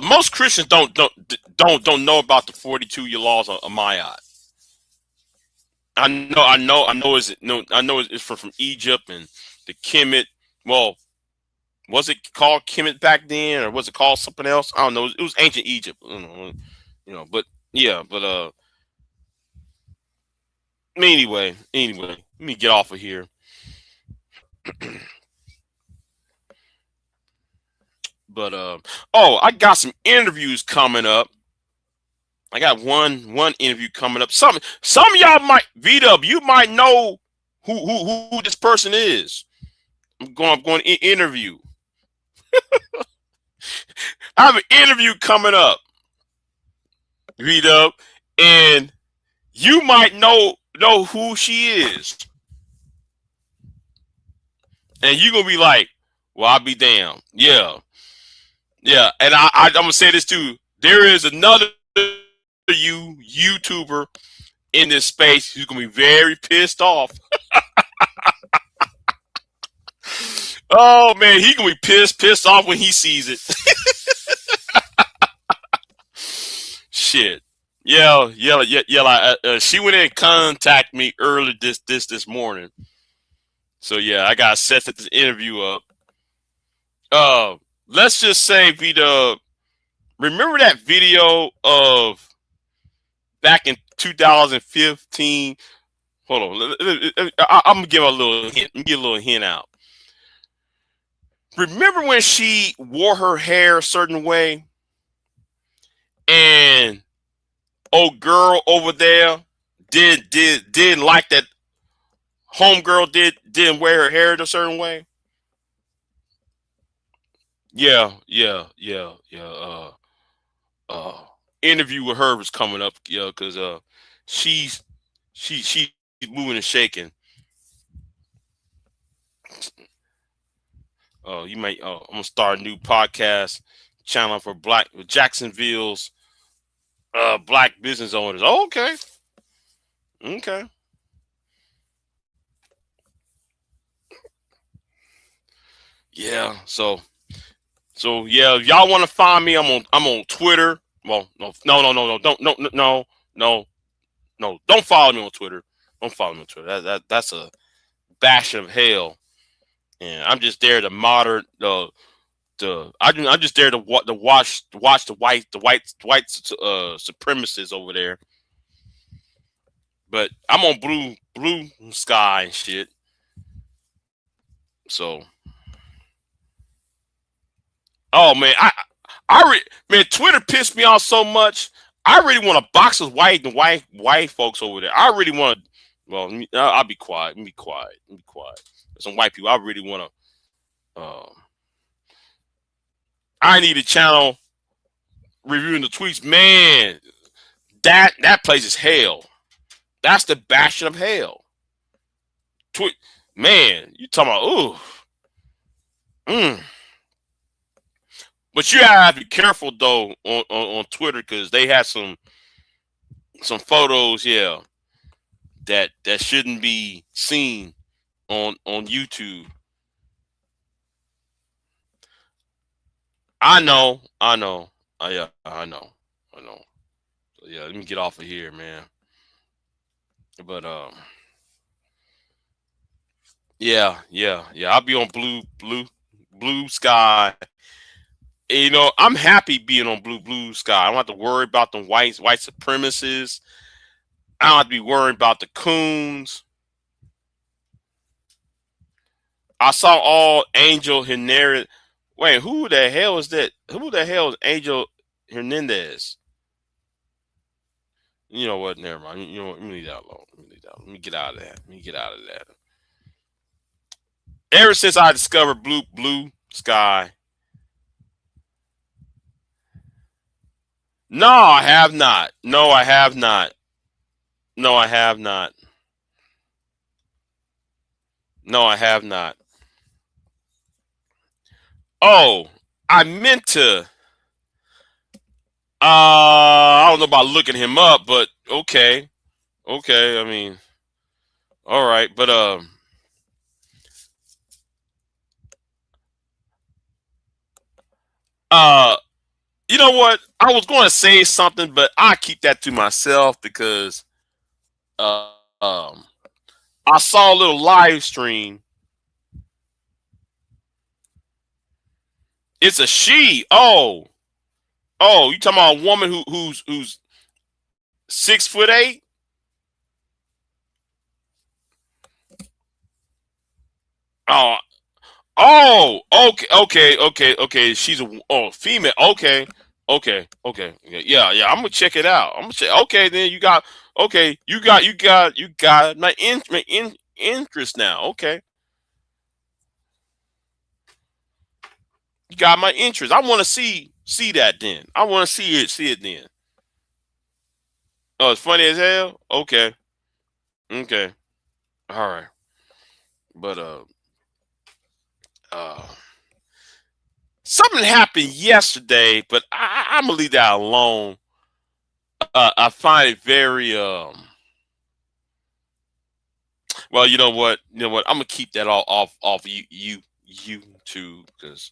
Most Christians don't know about the 42-year laws of Ma'at. I know. I know it's from Egypt and the Kemet. Well, was it called Kemet back then, or was it called something else? I don't know. It was ancient Egypt. But yeah, but anyway, let me get off of here. But oh, I got some interviews coming up. I got one interview coming up. Some of y'all might VW, you might know who this person is. I'm going to interview. I have an interview coming up, VW, and you might know who she is, and you gonna be like, "Well, I'll be damned." Yeah, yeah, and I'm gonna say this too. There is another YouTuber in this space who's gonna be very pissed off. Oh man, he gonna be pissed off when he sees it. Shit. Yeah. She went in and contacted me early this morning. So yeah, I got set this interview up. Let's just say, Vita, remember that video of back in 2015? Hold on, I'm gonna give a little hint. Let me give a little hint out. Remember when she wore her hair a certain way, and old girl over there didn't like that homegirl didn't wear her hair a certain way? Yeah. Interview with her was coming up, yeah, because she's she's moving and shaking. You might. I'm gonna start a new podcast channel for Jacksonville's black business owners. Oh, okay, okay. Yeah. So yeah, if y'all want to find me, I'm on Twitter. Well, no, no, don't follow me on Twitter. Don't follow me on Twitter. That's a bash of hell. And I'm just there to monitor I'm just there to watch the white supremacists over there. But I'm on blue sky and shit. So, oh man, man, Twitter pissed me off so much. I really want to box with white folks over there. I really want to. Well, I'll be quiet. Be quiet. Be quiet. Some white people. I really want to. I need a channel reviewing the tweets. Man, that place is hell. That's the bastion of hell. Tweet, man, you talking about ooh. But you have to be careful though on Twitter because they have some photos, yeah, that shouldn't be seen on YouTube. I know. Yeah, I know. So yeah, let me get off of here, man. But yeah. I'll be on blue sky. You know, I'm happy being on blue sky. I don't have to worry about the white supremacists. I don't have to be worried about the coons. I saw all Angel Hernandez. Wait, who the hell is that? Who the hell is Angel Hernandez? You know what? Never mind. You know what? Let me leave that alone. Let me get out of that. Ever since I discovered blue sky. No, I have not. No, I have not. No, I have not. No, I have not. Oh, I meant to. I don't know about looking him up, but okay. I mean, all right, but uh, You know what? I was going to say something, but I keep that to myself because uh, um, I saw a little live stream. It's a she. Oh, you talking about a woman who's 6'8"? Oh, okay. She's a female. Okay. Yeah. I'm gonna check it out. I'm gonna check. Okay, then you got. Okay, you got my interest now. Okay, you got my interest. I want to see that then. I want to see it then. Oh, it's funny as hell. Okay, all right. But uh, something happened yesterday, but I'm gonna leave that alone. I find it very well. You know what? I'm gonna keep that all off you too, because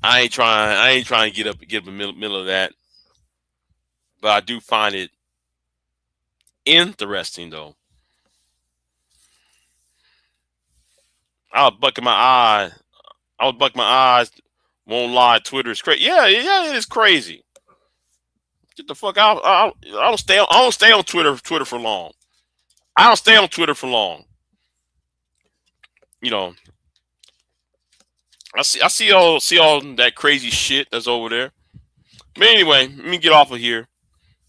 I ain't trying to get up in the middle of that. But I do find it interesting though. I was bucking my eye. I was bucking my eyes. Won't lie. Twitter is crazy. Yeah, it is crazy. Get the fuck out. I don't stay. I don't stay on Twitter for long. I don't stay on Twitter for long. You know, I see all that crazy shit that's over there. But anyway, let me get off of here.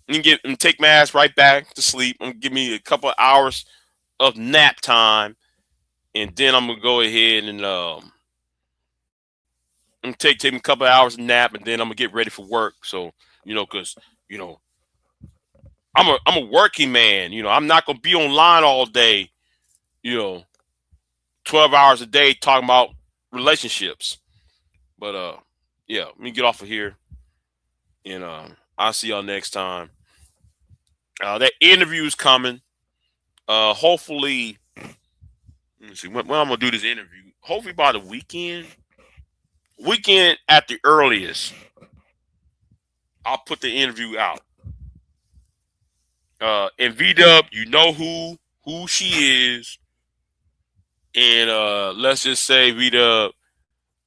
And take my ass right back to sleep. And give me a couple of hours of nap time, and then I'm gonna go ahead and I'm gonna take me a couple of hours of nap, and then I'm gonna get ready for work. So cause you know, I'm a working man. I'm not gonna be online all day. You know, 12 hours a day talking about relationships. But yeah, let me get off of here, and I'll see y'all next time. That interview is coming. Hopefully, let me see when I'm gonna do this interview. Hopefully by the weekend. Weekend at the earliest. I'll put the interview out. And V Dub, you know who she is, and let's just say V Dub.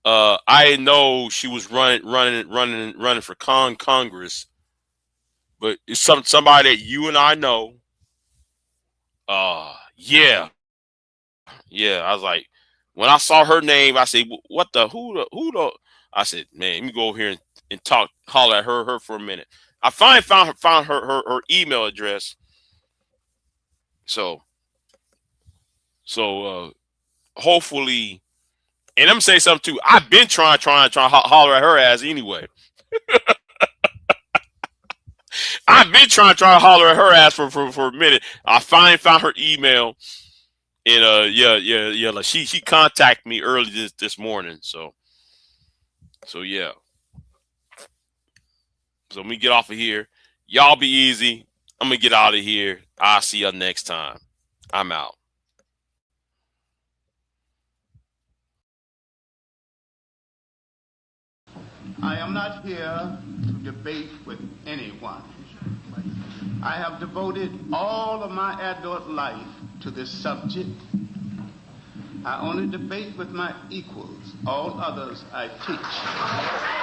I didn't know she was running for Congress, but it's somebody that you and I know. Yeah. I was like, when I saw her name, I said, "What the who the?" I said, "Man, let me go over here and talk, holler at her for a minute." I finally found her email address. So so hopefully, and I'm gonna say something too. I've been trying to holler at her ass anyway. I've been trying to holler at her ass for a minute. I finally found her email, and yeah. Like she contacted me early this morning. So yeah. So let me get off of here. Y'all be easy. I'm gonna get out of here. I'll see y'all next time. I'm out. I am not here to debate with anyone. I have devoted all of my adult life to this subject. I only debate with my equals. All others I teach.